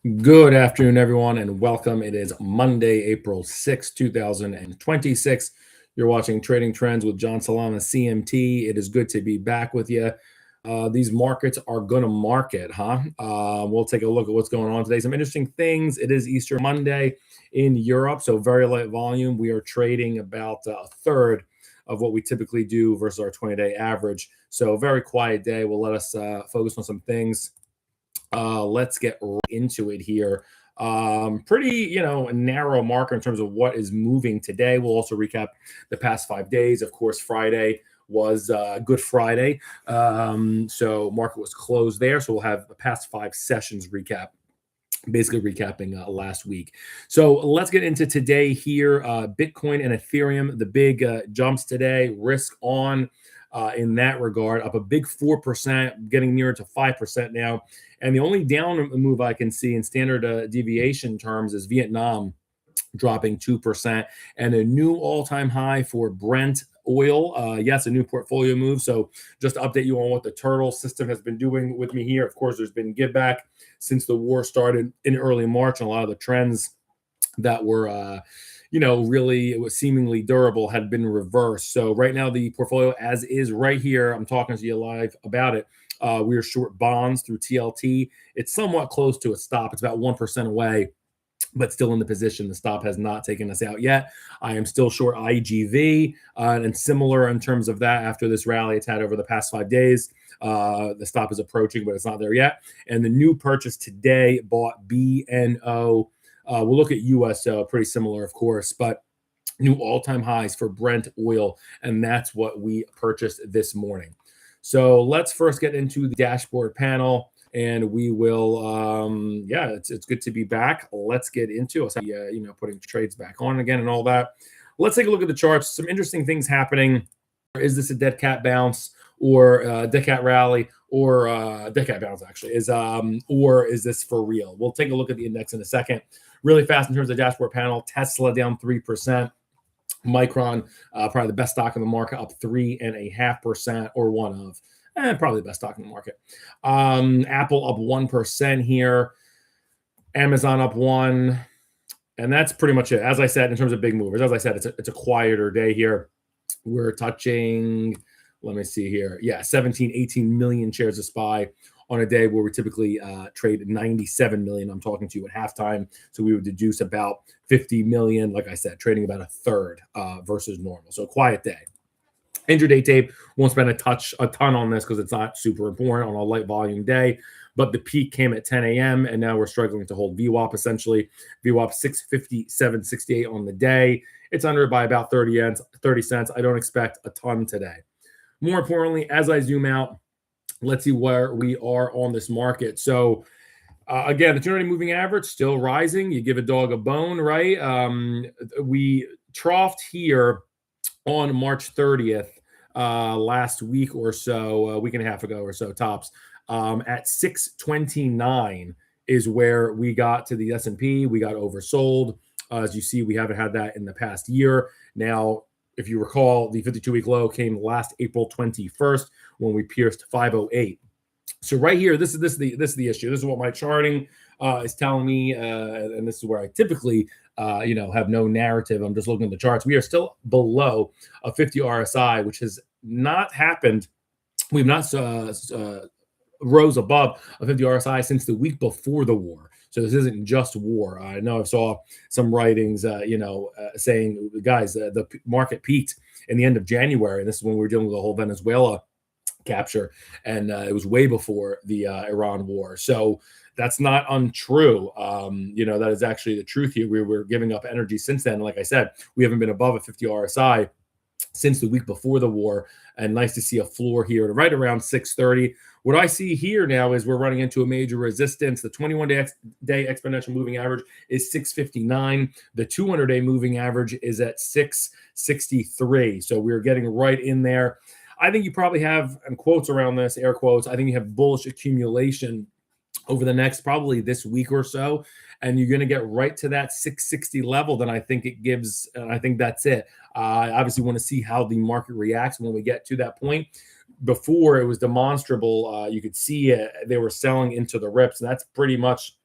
Good afternoon, everyone, and welcome. It is Monday, April 6, 2026. You're watching Trading Trends with John Salama, CMT. It is good to be back with you. These markets are going to market, huh? We'll take a look at what's going on today. Some interesting things. It is Easter Monday in Europe, so very light volume. We are trading about a third of what we typically do versus our 20-day average. So very quiet day. Will let us focus on some things. Let's get right into it here. Pretty, narrow marker in terms of what is moving today. We'll also recap the past 5 days. Of course, Friday was Good Friday. So market was closed there. So we'll have the past 5 sessions recap, basically recapping last week. So let's get into today here. Bitcoin and Ethereum, the big jumps today, risk on in that regard, up a big 4%, getting nearer to 5% now. And the only down move I can see in standard deviation terms is Vietnam dropping 2%, and a new all-time high for Brent oil. Yes, a new portfolio move. So just to update you on what the turtle system has been doing with me here. Of course, there's been give back since the war started in early March, and a lot of the trends that were really it was seemingly durable had been reversed. So right now the portfolio as is right here, I'm talking to you live about it. We are short bonds through TLT. It's somewhat close to a stop. It's about 1% away, but still in the position. The stop has not taken us out yet. I am still short IGV, and similar in terms of that after this rally it's had over the past 5 days. The stop is approaching, but it's not there yet. And the new purchase today bought BNO. We'll look at USO, pretty similar, of course, but new all-time highs for Brent oil, and that's what we purchased this morning. So let's first get into the dashboard panel, and we will, it's good to be back. Let's get into it. Putting trades back on again and all that. Let's take a look at the charts. Some interesting things happening. Is this a dead cat bounce or dead cat rally or dead cat bounce actually or is this for real? We'll take a look at the index in a second. Really fast in terms of the dashboard panel. Tesla down 3%. Micron, probably the best stock in the market, up 3.5%, or one of, probably the best stock in the market. Apple up 1% here. Amazon up 1%. And that's pretty much it. As I said, in terms of big movers, as I said, it's a quieter day here. We're touching, let me see here. Yeah, 17, 18 million shares of SPY on a day where we typically trade 97 million. I'm talking to you at halftime. So we would deduce about 50 million, like I said, trading about a third versus normal. So a quiet day. Intraday tape, won't spend a ton on this because it's not super important on a light volume day. But the peak came at 10 a.m. and now we're struggling to hold VWAP essentially. VWAP 657.68 on the day. It's under by about 30 cents. I don't expect a ton today. More importantly, as I zoom out, let's see where we are on this market. So again, the 200-day moving average still rising. You give a dog a bone, right? We troughed here on March 30th last week or so, a week and a half ago or so, tops. At 629 is where we got to the S&P. We got oversold. As you see, we haven't had that in the past year. Now, if you recall, the 52-week low came last April 21st when we pierced 508. So right here, this is the issue. This is what my charting is telling me, and this is where I typically, have no narrative. I'm just looking at the charts. We are still below a 50 RSI, which has not happened. We've not rose above a 50 RSI since the week before the war. So this isn't just war. I know I saw some writings, saying, guys, the market peaked in the end of January. And this is when we were dealing with the whole Venezuela capture. And it was way before the Iran war. So that's not untrue. That is actually the truth here. We were giving up energy since then. Like I said, we haven't been above a 50 RSI since the week before the war. And nice to see a floor here right around 630. What I see here now is we're running into a major resistance. The 21-day exponential moving average is 659. The 200-day moving average is at 663. So we're getting right in there. I think you probably have, and quotes around this, air quotes, I think you have bullish accumulation over the next probably this week or so, and you're going to get right to that 660 level. Then I think it gives, and I think that's it. I obviously want to see how the market reacts when we get to that point. Before it was demonstrable, you could see it, they were selling into the rips, and that's pretty much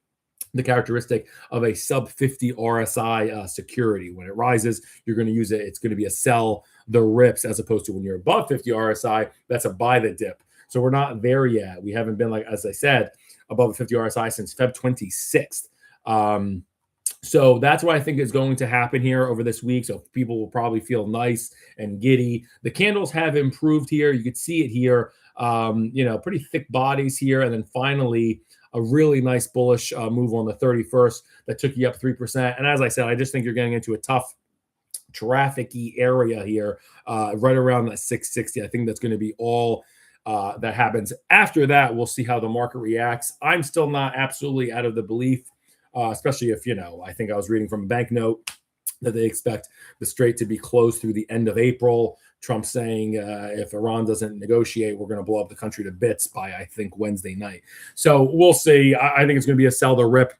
the characteristic of a sub 50 RSI security. When it rises, you're going to use it. It's going to be a sell the rips, as opposed to when you're above 50 RSI, that's a buy the dip. So we're not there yet. We haven't been, like, as I said, above a 50 RSI since Feb 26th. So that's what I think is going to happen here over this week. So people will probably feel nice and giddy. The candles have improved here. You could see it here. Pretty thick bodies here. And then finally, a really nice bullish move on the 31st that took you up 3%. And as I said, I just think you're getting into a tough traffic-y area here, right around that 660. I think that's going to be all that happens. After that, we'll see how the market reacts. I'm still not absolutely out of the belief, especially if, I think I was reading from a bank note that they expect the strait to be closed through the end of April. Trump saying if Iran doesn't negotiate, we're going to blow up the country to bits by, I think, Wednesday night. So we'll see. I think it's going to be a sell the rip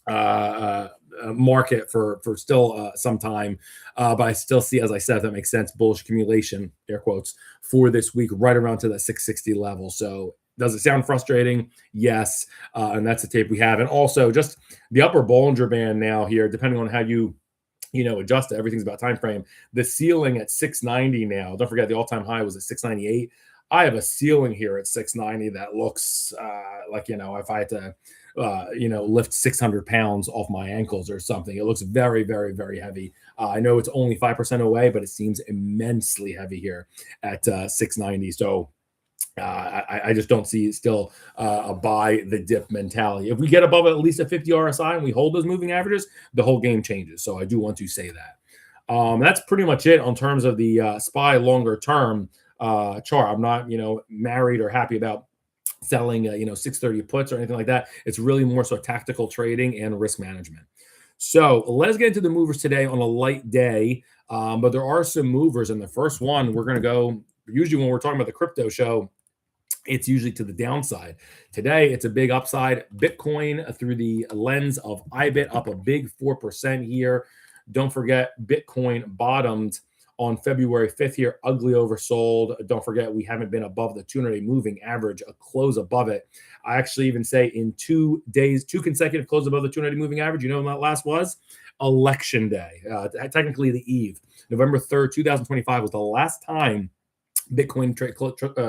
market for still some time. But I still see, as I said, if that makes sense, bullish accumulation, air quotes, for this week, right around to that 660 level. So does it sound frustrating? Yes. And that's the tape we have. And also just the upper Bollinger Band now here, depending on how you adjust it. Everything's about time frame. The ceiling at 690 now. Don't forget the all-time high was at 698. I have a ceiling here at 690 that looks like, if I had to, lift 600 pounds off my ankles or something. It looks very, very, very heavy. I know it's only 5% away, but it seems immensely heavy here at 690. So I just don't see still a buy the dip mentality. If we get above at least a 50 RSI and we hold those moving averages, the whole game changes. So I do want to say that. That's pretty much it on terms of the SPY longer term chart. I'm not, married or happy about selling, 630 puts or anything like that. It's really more so tactical trading and risk management. So let's get into the movers today on a light day. But there are some movers. And the first one, we're going to go, usually when we're talking about the crypto show, it's usually to the downside. Today, it's a big upside. Bitcoin through the lens of IBIT up a big 4% here. Don't forget, Bitcoin bottomed on February 5th here, ugly oversold. Don't forget, we haven't been above the 200-day moving average, a close above it. I actually even say in 2 days, 2 consecutive close above the 200-day moving average. You know when that last was? Election day, technically the eve. November 3rd, 2025 was the last time Bitcoin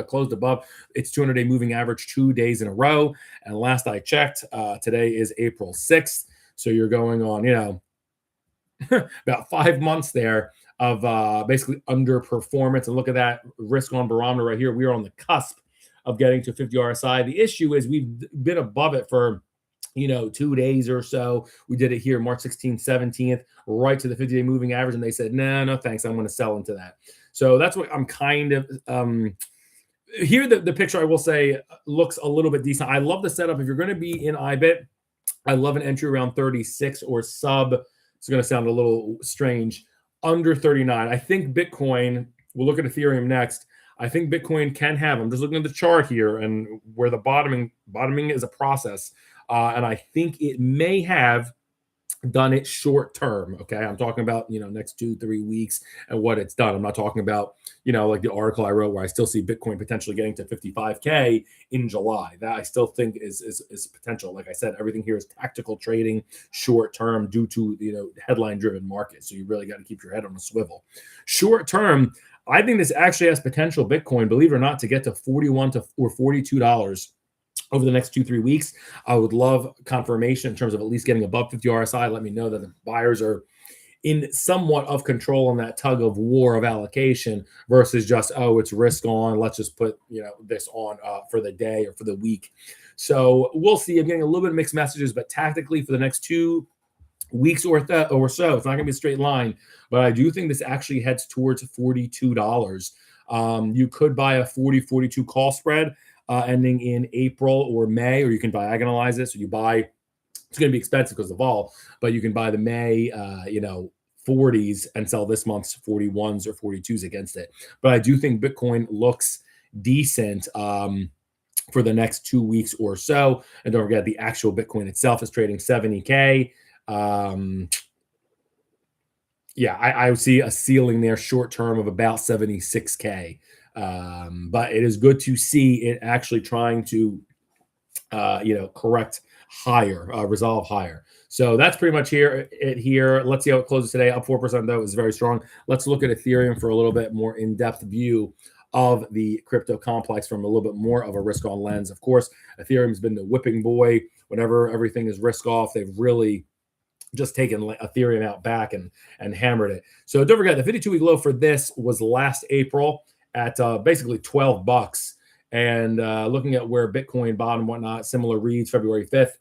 closed above its 200-day moving average 2 days in a row. And last I checked, today is April 6th. So you're going on, about 5 months there of basically underperformance. And look at that risk on barometer right here. We are on the cusp of getting to 50 RSI. The issue is we've been above it for 2 days or so. We did it here March 16th, 17th, right to the 50-day moving average. And they said, no, thanks. I'm going to sell into that. So that's what I'm kind of here. The picture, I will say, looks a little bit decent. I love the setup. If you're going to be in IBIT, I love an entry around 36 or sub. It's going to sound a little strange. Under 39. I think Bitcoin, we'll look at Ethereum next. I think Bitcoin can have, I'm just looking at the chart here and where the bottoming is a process. And I think it may have done it short term. Okay. I'm talking about, next 2-3 weeks and what it's done. I'm not talking about, like the article I wrote where I still see Bitcoin potentially getting to 55K in July. That I still think is potential. Like I said, everything here is tactical trading short term due to, headline driven market. So you really got to keep your head on a swivel. Short term, I think this actually has potential, Bitcoin, believe it or not, to get to $41 or $42 over the next 2-3 weeks. I would love confirmation in terms of at least getting above 50 RSI. Let me know that the buyers are in somewhat of control in that tug of war of allocation versus just, it's risk on. Let's just put, this on for the day or for the week. So we'll see. I'm getting a little bit of mixed messages, but tactically for the next 2 weeks or so, it's not going to be a straight line, but I do think this actually heads towards $42. You could buy a 40-42 call spread ending in April or May, or you can diagonalize it. So you buy, it's going to be expensive because of vol, but you can buy the May, 40s and sell this month's 41s or 42s against it. But I do think Bitcoin looks decent for the next 2 weeks or so. And don't forget, the actual Bitcoin itself is trading 70K. I would see a ceiling there short term of about 76K. But it is good to see it actually trying to, correct higher, resolve higher. So that's pretty much it here. Let's see how it closes today. Up 4% though, is very strong. Let's look at Ethereum for a little bit more in-depth view of the crypto complex from a little bit more of a risk-on lens. Of course, Ethereum's been the whipping boy. Whenever everything is risk-off, they've really just taken Ethereum out back and hammered it. So don't forget, the 52-week low for this was last April at basically $12. And looking at where Bitcoin bottom and whatnot, similar reads February 5th,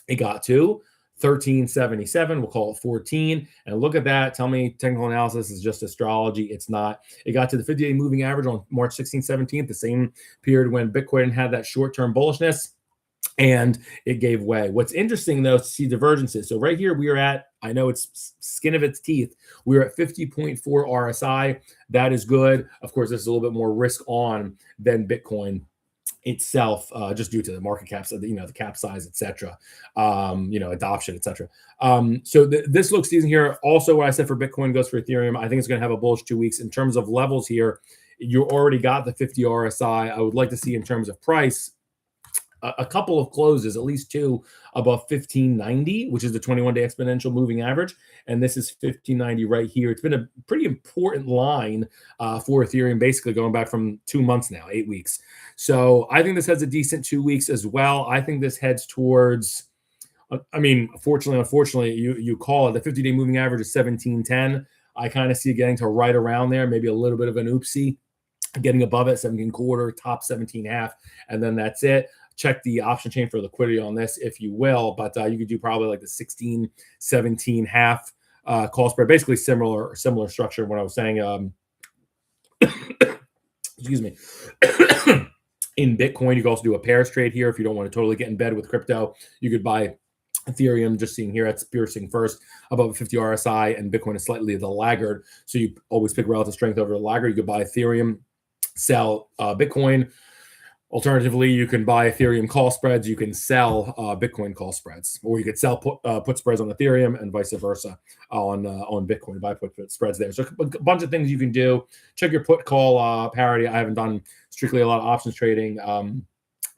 it got to 1377. We'll call it 14. And look at that. Tell me technical analysis is just astrology. It's not. It got to the 50-day moving average on March 16th, 17th, the same period when Bitcoin had that short-term bullishness, and it gave way. What's interesting, though, to see divergences. So right here, we are at, I know it's skin of its teeth, we're at 50.4 RSI. That is good. Of course, this is a little bit more risk on than Bitcoin itself, just due to the market caps, the cap size, etc. Adoption, etc. So this looks decent here. Also, what I said for Bitcoin goes for Ethereum. I think it's going to have a bullish 2 weeks. In terms of levels here, you already got the 50 RSI. I would like to see in terms of price a couple of closes, at least two, above 1590, which is the 21-day exponential moving average. And this is 1590 right here. It's been a pretty important line for Ethereum, basically going back from 2 months now, 8 weeks. So I think this has a decent 2 weeks as well. I think this heads towards, unfortunately, you call it, the 50-day moving average is 1710. I kind of see it getting to right around there, maybe a little bit of an oopsie, getting above it, 17 quarter, top 17 half, and then that's it. Check the option chain for liquidity on this, if you will, but you could do probably like the 16, 17 half call spread, basically similar structure. When I was saying, excuse me, in Bitcoin, you can also do a pairs trade here if you don't want to totally get in bed with crypto. You could buy Ethereum, just seeing here, it's piercing first above 50 RSI, and Bitcoin is slightly the laggard. So you always pick relative strength over the laggard. You could buy Ethereum, sell Bitcoin. Alternatively, you can buy Ethereum call spreads. You can sell Bitcoin call spreads, or you could sell put spreads on Ethereum and vice versa on Bitcoin. Buy put spreads there. So a bunch of things you can do. Check your put call parity. I haven't done strictly a lot of options trading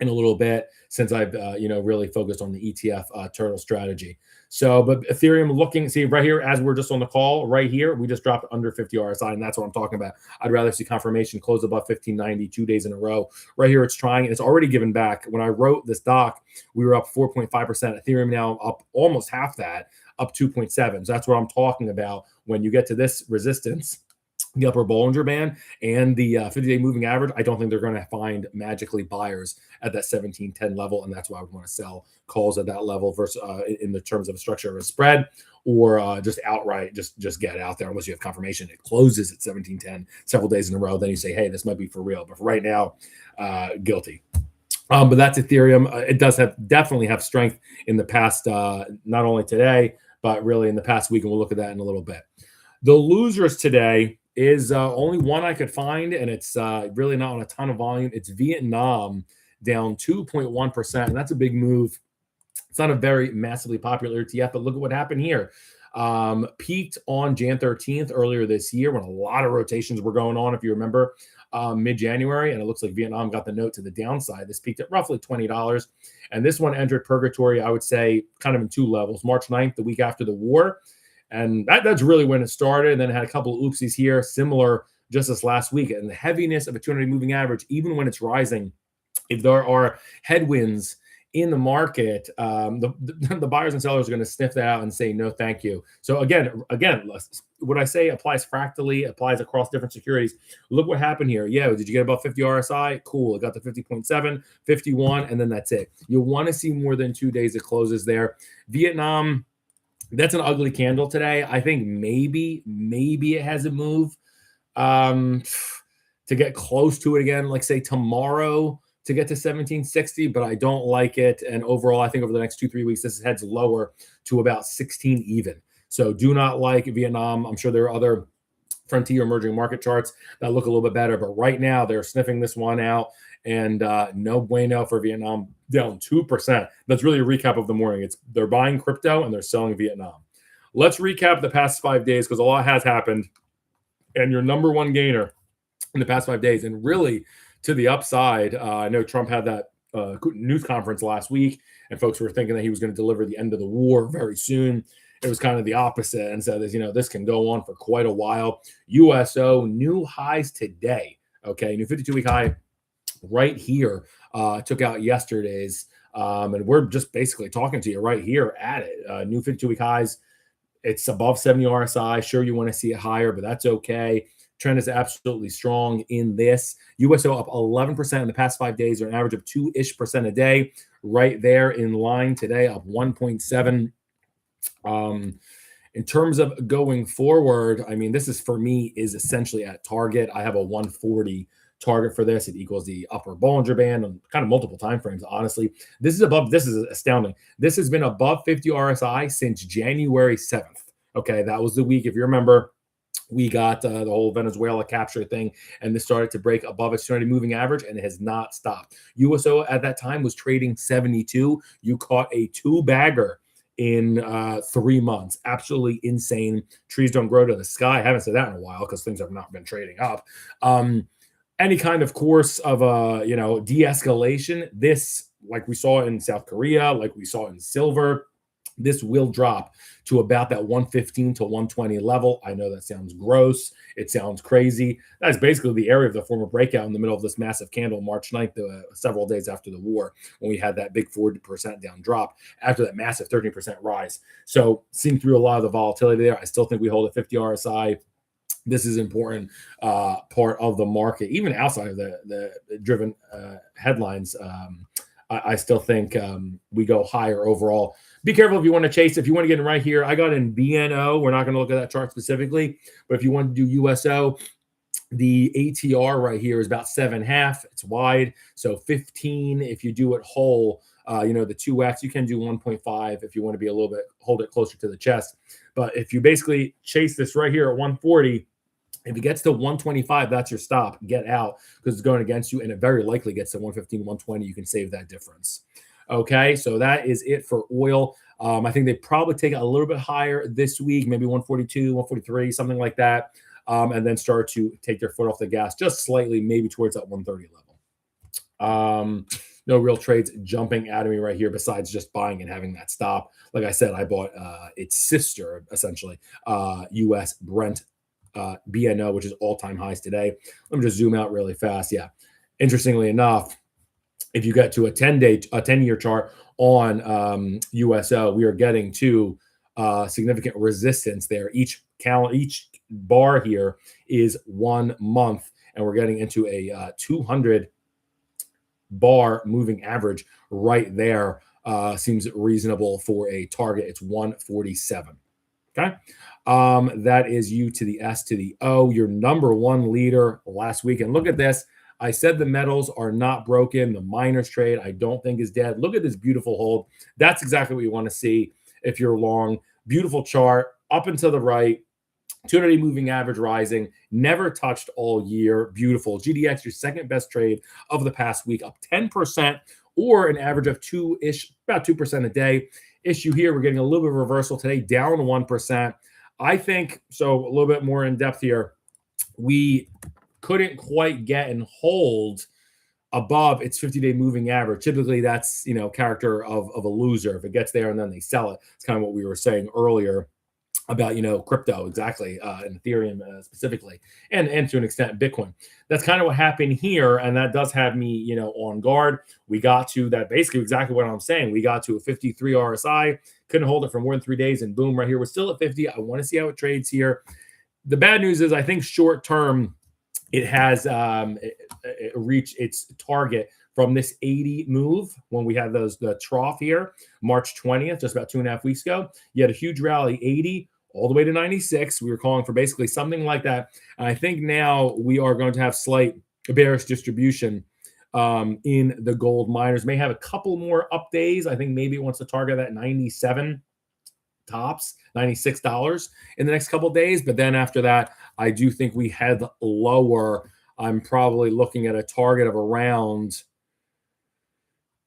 in a little bit since I've really focused on the ETF turtle strategy. So, but Ethereum looking, see right here, as we're just on the call right here, we just dropped under 50 RSI, and that's what I'm talking about. I'd rather see confirmation close above 1590 2 days in a row. Right here, it's trying, and it's already given back. When I wrote this doc, we were up 4.5%. Ethereum now up almost half that, up 2.7. So that's what I'm talking about. When you get to this resistance, the upper Bollinger Band and the 50-day moving average, I don't think they're going to find magically buyers at that 1710 level, and that's why I would want to sell calls at that level versus in the terms of a structure of a spread, or just outright just get out there unless you have confirmation it closes at 1710 several days in a row. Then you say, hey, this might be for real. But for right now, guilty. But that's Ethereum. It does definitely have strength in the past, not only today, but really in the past week, and we'll look at that in a little bit. The losers today is only one I could find, and it's really not on a ton of volume. It's Vietnam, down 2.1%, and that's a big move. It's not a very massively popular ETF, but look at what happened here. Peaked on Jan 13th earlier this year when a lot of rotations were going on, if you remember, mid-January, and it looks like Vietnam got the note to the downside. This peaked at roughly $20, and this one entered purgatory, I would say, kind of in two levels. March 9th, the week after the war, and that's really when it started. And then it had a couple of oopsies here, similar just this last week. And the heaviness of a 200 moving average, even when it's rising, if there are headwinds in the market, the buyers and sellers are going to sniff that out and say, no, thank you. So again, what I say applies fractally, applies across different securities. Look what happened here. Yeah, did you get above 50 RSI? Cool. It got to 50.7, 51, and then that's it. You'll want to see more than 2 days it closes there. Vietnam, that's an ugly candle today. I think maybe it has a move to get close to it again, like say tomorrow, to get to 1760, but I don't like it. And overall, I think over the next 2-3 weeks, this heads lower to about 16 even. So do not like Vietnam. I'm sure there are other frontier emerging market charts that look a little bit better, but right now they're sniffing this one out, and no bueno for Vietnam, down 2%. That's really a recap of the morning. They're buying crypto and they're selling Vietnam. Let's recap the past 5 days, because a lot has happened, and your number one gainer in the past 5 days, and really to the upside. I know Trump had that news conference last week, and folks were thinking that he was going to deliver the end of the war very soon. It was kind of the opposite, and said, this can go on for quite a while. USO new highs today. Okay, new 52-week high right here. Took out yesterday's, and we're just basically talking to you right here at it. New 52-week highs. It's above 70 RSI. Sure, you want to see it higher, but that's okay. Trend is absolutely strong in this. USO up 11% in the past 5 days, or an average of 2-ish% a day. Right there in line today, up 1.7. In terms of going forward, I mean, this is for me is essentially at target. I have a 140 target for this. It equals the upper Bollinger Band on kind of multiple time frames. Honestly, this is astounding. This has been above 50 RSI since January 7th. Okay, that was the week, if you remember, we got the whole Venezuela capture thing, and this started to break above its 200 moving average, and it has not stopped. USO at that time was trading 72. You caught a two-bagger in 3 months. Absolutely insane. Trees don't grow to the sky. I haven't said that in a while because things have not been trading up. Any kind of course of de-escalation, this, like we saw in South Korea, like we saw in silver, this will drop to about that 115 to 120 level. I know that sounds gross. It sounds crazy. That's basically the area of the former breakout in the middle of this massive candle, March 9th, several days after the war, when we had that big 40% down drop after that massive 13% rise. So seeing through a lot of the volatility there, I still think we hold a 50 RSI. This is important part of the market, even outside of the driven headlines. I still think we go higher overall. Be careful if you want to chase. If you want to get in right here, I got in BNO. We're not going to look at that chart specifically, but if you want to do USO, the ATR right here is about 7.5. It's wide, so 15. If you do it whole, the 2x, you can do 1.5 if you want to be a little bit, hold it closer to the chest. But if you basically chase this right here at 140, if it gets to 125, that's your stop. Get out because it's going against you, and it very likely gets to 115, 120. You can save that difference. Okay, so that is it for oil. I think they probably take it a little bit higher this week, maybe 142, 143, something like that, and then start to take their foot off the gas just slightly, maybe towards that 130 level. No real trades jumping out of me right here besides just buying and having that stop. Like I said, I bought its sister, essentially, U.S. Brent BNO, which is all-time highs today. Let me just zoom out really fast. Yeah, interestingly enough, if you get to a 10-year chart on USO, we are getting to significant resistance there. Each bar here is 1 month, and we're getting into a 200 bar moving average right there. Seems reasonable for a target. It's 147. Okay. That is U to the S to the O, your number one leader last week. And look at this. I said the metals are not broken. The miners trade, I don't think, is dead. Look at this beautiful hold. That's exactly what you want to see if you're long. Beautiful chart, up and to the right. 200 moving average rising, never touched all year. Beautiful. GDX, your second best trade of the past week, up 10%, or an average of about 2% a day. Issue here, we're getting a little bit of reversal today, down 1%. I think, so a little bit more in depth here, we couldn't quite get and hold above its 50-day moving average. Typically, that's, character of a loser. If it gets there and then they sell it, it's kind of what we were saying earlier about, crypto, exactly, and Ethereum specifically, and to an extent, Bitcoin. That's kind of what happened here, and that does have me, on guard. We got to that, basically exactly what I'm saying. We got to a 53 RSI, couldn't hold it for more than 3 days, and boom, right here, we're still at 50. I want to see how it trades here. The bad news is I think short term, it has it reached its target from this 80 move when we had the trough here, March 20th, just about 2.5 weeks ago. You had a huge rally, 80 all the way to 96. We were calling for basically something like that. And I think now we are going to have slight bearish distribution in the gold miners. May have a couple more up days. I think maybe it wants to target that 97 tops, $96 in the next couple of days. But then after that, I do think we head lower. I'm probably looking at a target of around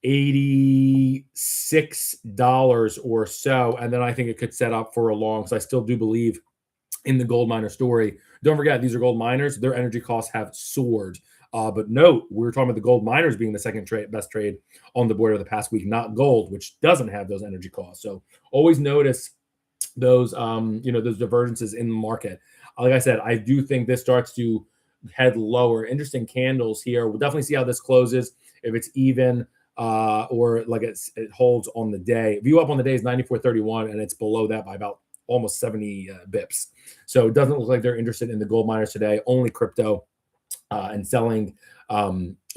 $86 or so. And then I think it could set up for a long, because I still do believe in the gold miner story. Don't forget, these are gold miners. Their energy costs have soared But note, we're talking about the gold miners being the second best trade on the board over the past week, not gold, which doesn't have those energy costs. So always notice those those divergences in the market. Like I said, I do think this starts to head lower. Interesting candles here. We'll definitely see how this closes, if it's even or like it holds on the day. View up on the day is 94.31, and it's below that by about almost 70 bips. So it doesn't look like they're interested in the gold miners today, only crypto and selling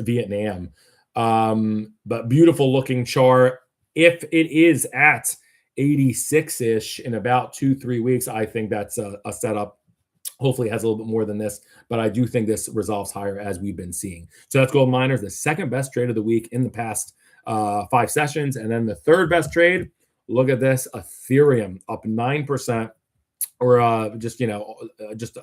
Vietnam. But beautiful looking chart. If it is at 86-ish in about 2-3 weeks, I think that's a setup. Hopefully it has a little bit more than this, but I do think this resolves higher as we've been seeing. So that's gold miners, the second best trade of the week in the past 5 sessions. And then the third best trade, look at this, Ethereum up 9%, or just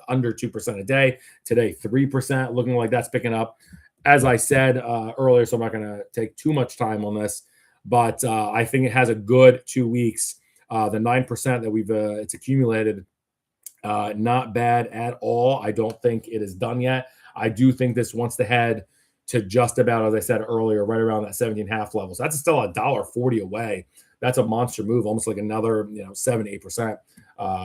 under 2% a day. Today, 3%, looking like that's picking up. As I said earlier, so I'm not going to take too much time on this, but I think it has a good 2 weeks. The 9% that it's accumulated, not bad at all. I don't think it is done yet. I do think this wants to head to just about, as I said earlier, right around that 17.5 level. So that's still $1.40 away. That's a monster move, almost like another 7-8%.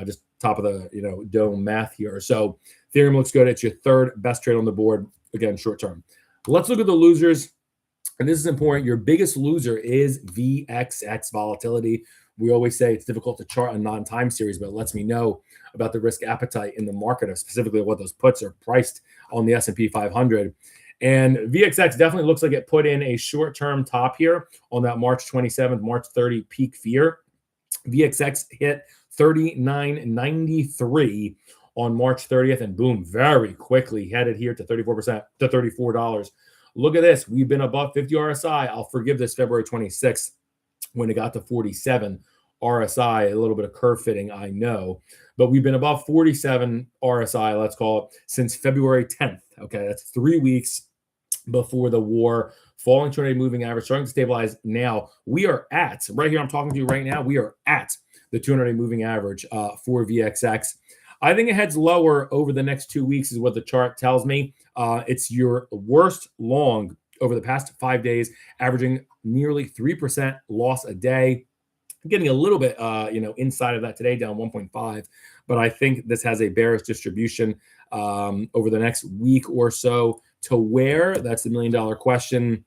Just top of the dome math here. So Ethereum looks good. It's your third best trade on the board, again, short term. Let's look at the losers. And this is important. Your biggest loser is VXX volatility. We always say it's difficult to chart a non-time series, but it lets me know about the risk appetite in the market, specifically what those puts are priced on the S&P 500. And VXX definitely looks like it put in a short-term top here on that March 27th, March 30 peak fear. VXX hit 39.93 on March 30th, and boom, very quickly headed here to 34% to $34. Look at this. We've been above 50 RSI. I'll forgive this February 26th when it got to 47 RSI, a little bit of curve fitting, I know, but we've been above 47 RSI, let's call it, since February 10th. Okay, that's 3 weeks before the war. Falling 200-day moving average, starting to stabilize now. We are at, right here, I'm talking to you right now, we are at the 200-day moving average for VXX. I think it heads lower over the next 2 weeks is what the chart tells me. It's your worst long over the past 5 days, averaging nearly 3% loss a day. Getting a little bit, inside of that today, down 1.5. But I think this has a bearish distribution over the next week or so. To where? That's the million-dollar question.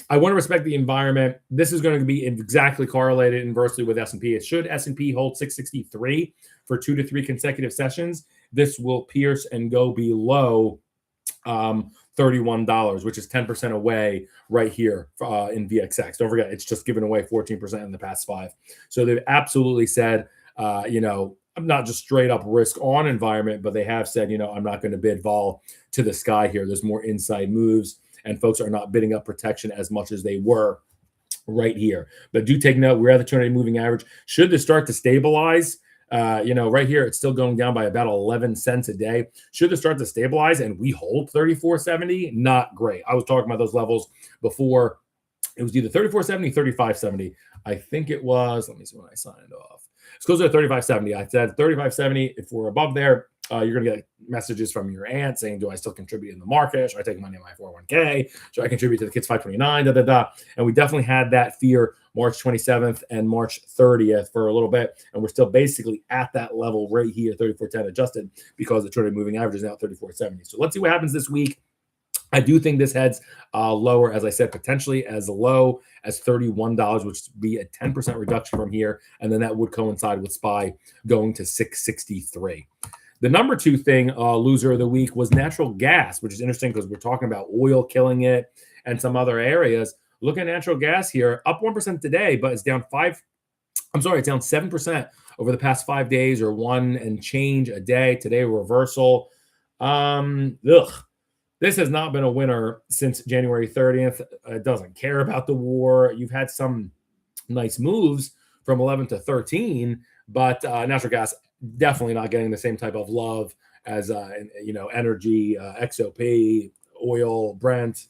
I want to respect the environment. This is going to be exactly correlated inversely with S&P. It should S&P hold 663 for 2 to 3 consecutive sessions, this will pierce and go below $31, which is 10% away right here in VXX. Don't forget, it's just given away 14% in the past 5. So they've absolutely said, I'm not just straight up risk on environment, but they have said, I'm not going to bid vol to the sky here. There's more inside moves, and folks are not bidding up protection as much as they were right here. But do take note, we're at the 200-day moving average. Should this start to stabilize, right here, it's still going down by about 11 cents a day. Should this start to stabilize and we hold 34.70? Not great. I was talking about those levels before. It was either 34.70, 35.70. I think it was, let me see when I signed off. It's closer to 35.70. I said 35.70. If we're above there, you're going to get messages from your aunt saying, do I still contribute in the market? Should I take money in my 401k? Should I contribute to the kids 529? And we definitely had that fear March 27th and March 30th for a little bit. And we're still basically at that level right here, 34.10 adjusted, because the 200-day moving average is now 34.70. So let's see what happens this week. I do think this heads lower, as I said, potentially as low as $31, which would be a 10% reduction from here. And then that would coincide with SPY going to 663. The number 2 thing, loser of the week, was natural gas, which is interesting because we're talking about oil killing it and some other areas. Look at natural gas here, up 1% today, but it's down it's down 7% over the past 5 days, or 1 and change a day. Today, reversal. This has not been a winner since January 30th. It doesn't care about the war. You've had some nice moves from 11 to 13, but natural gas definitely not getting the same type of love as energy, XOP, oil, Brent,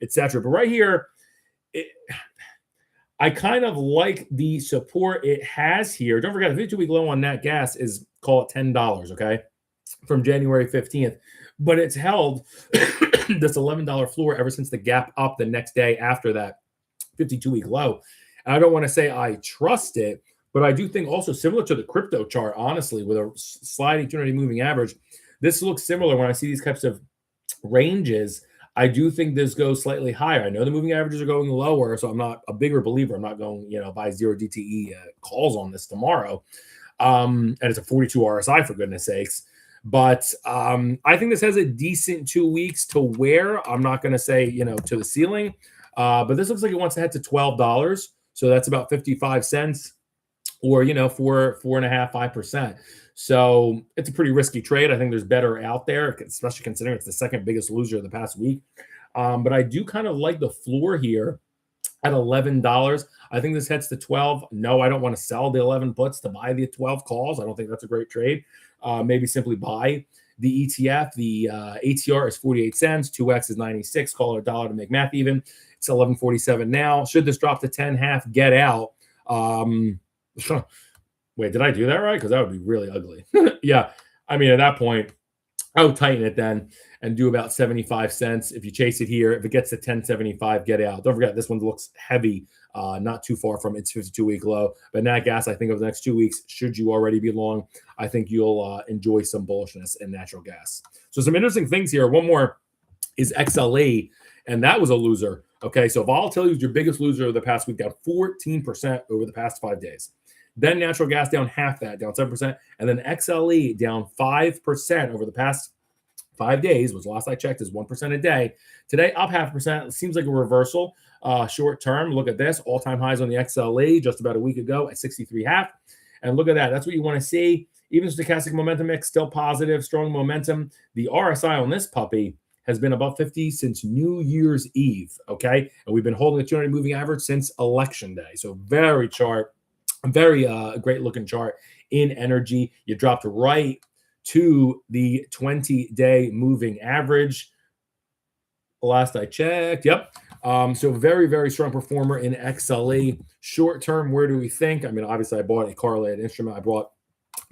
etc. But right here, I kind of like the support it has here. Don't forget, the 52-week low on nat gas is call it $10, okay, from January 15th. But it's held this $11 floor ever since the gap up the next day after that 52-week low. And I don't want to say I trust it, but I do think also similar to the crypto chart, honestly, with a sliding 200 moving average, this looks similar when I see these types of ranges. I do think this goes slightly higher. I know the moving averages are going lower, so I'm not a bigger believer. I'm not going, buy zero DTE calls on this tomorrow. And it's a 42 RSI, for goodness sakes. But I think this has a decent 2 weeks to where I'm not going to say, to the ceiling. But this looks like it wants to head to $12. So that's about 55 cents or, 4.5%, 5%. So it's a pretty risky trade. I think there's better out there, especially considering it's the second biggest loser of the past week. But I do kind of like the floor here at $11. I think this heads to 12. No, I don't want to sell the 11 puts to buy the 12 calls. I don't think that's a great trade. Maybe simply buy the ETF. The ATR is 48 cents. 2X is 96. Call it $1 to make math even. It's 11.47 now. Should this drop to 10.5, get out. Wait, did I do that right? Because that would be really ugly. Yeah. I mean, at that point, I would tighten it then and do about 75 cents. If you chase it here, if it gets to 10.75, get out. Don't forget, this one looks heavy, not too far from its 52-week low. But nat gas, I think over the next 2 weeks, should you already be long, I think you'll enjoy some bullishness in natural gas. So some interesting things here. One more is XLE, and that was a loser. Okay, so volatility was your biggest loser of the past week, down 14% over the past 5 days. Then natural gas down half that, down 7%. And then XLE down 5% over the past 5 days, which last I checked is 1% a day. Today, up 0.5%. It seems like a reversal short term. Look at this. All-time highs on the XLE just about a week ago at 63.5. And look at that. That's what you want to see. Even stochastic momentum mix, still positive, strong momentum. The RSI on this puppy has been above 50 since New Year's Eve, okay? And we've been holding the 200 moving average since Election Day. So very great looking chart in energy. You dropped right to the 20-day moving average. Last I checked, yep. So very, very strong performer in XLE. Short term, where do we think? I mean, obviously I bought a correlated instrument. I bought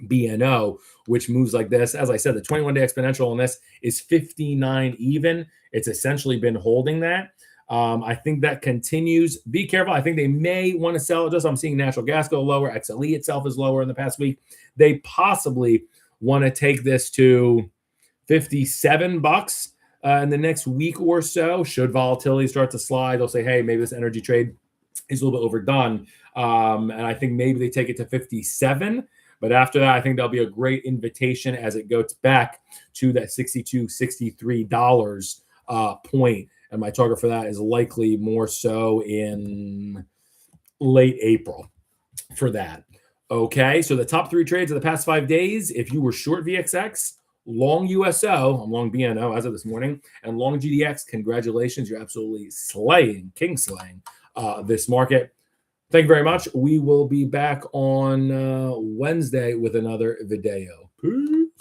BNO, which moves like this. As I said, the 21-day exponential on this is 59 even. It's essentially been holding that. I think that continues. Be careful. I think they may want to sell it. Just I'm seeing natural gas go lower. XLE itself is lower in the past week. They possibly want to take this to $57 in the next week or so. Should volatility start to slide, they'll say, hey, maybe this energy trade is a little bit overdone. And I think maybe they take it to 57. But after that, I think that'll be a great invitation as it goes back to that $62, $63 point. And my target for that is likely more so in late April for that. Okay, so the top 3 trades of the past 5 days, if you were short VXX, long USO, I'm long BNO as of this morning, and long GDX, congratulations, you're absolutely slaying, king slaying this market. Thank you very much. We will be back on Wednesday with another video. Peace.